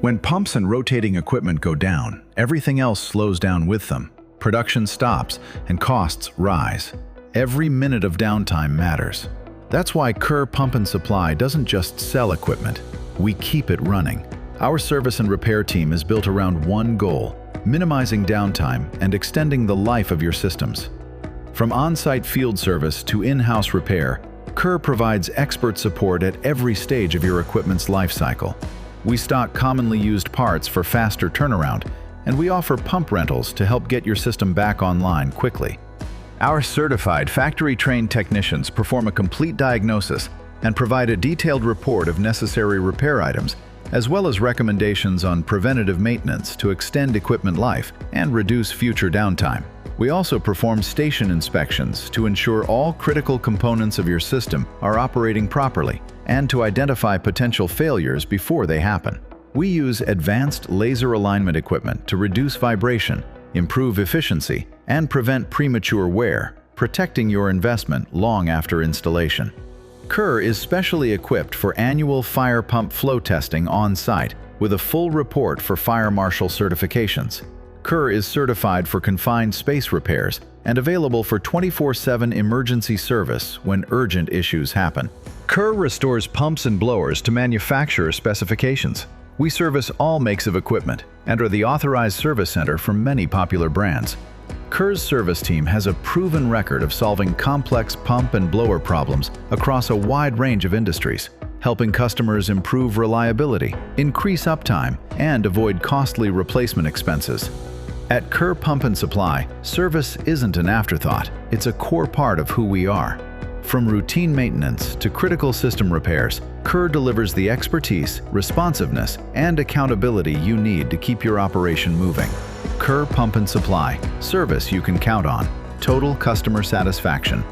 When pumps and rotating equipment go down, everything else slows down with them. Production stops and costs rise. Every minute of downtime matters. That's why Kerr Pump Supply doesn't just sell equipment, we keep it running. Our service and repair team is built around one goal: minimizing downtime and extending the life of your systems. From on-site field service to in-house repair, Kerr provides expert support at every stage of your equipment's life cycle. We stock commonly used parts for faster turnaround, and we offer pump rentals to help get your system back online quickly. Our certified factory-trained technicians perform a complete diagnosis and provide a detailed report of necessary repair items, as well as recommendations on preventative maintenance to extend equipment life and reduce future downtime. We also perform station inspections to ensure all critical components of your system are operating properly and to identify potential failures before they happen. We use advanced laser alignment equipment to reduce vibration, improve efficiency, and prevent premature wear, protecting your investment long after installation. Kerr is specially equipped for annual fire pump flow testing on-site with a full report for fire marshal certifications. Kerr is certified for confined space repairs and available for 24/7 emergency service when urgent issues happen. Kerr restores pumps and blowers to manufacturer specifications. We service all makes of equipment and are the authorized service center for many popular brands. Kerr's service team has a proven record of solving complex pump and blower problems across a wide range of industries, helping customers improve reliability, increase uptime, and avoid costly replacement expenses. At Kerr Pump Supply, service isn't an afterthought, it's a core part of who we are. From routine maintenance to critical system repairs, Kerr delivers the expertise, responsiveness, and accountability you need to keep your operation moving. Kerr Pump Supply, service you can count on, total customer satisfaction.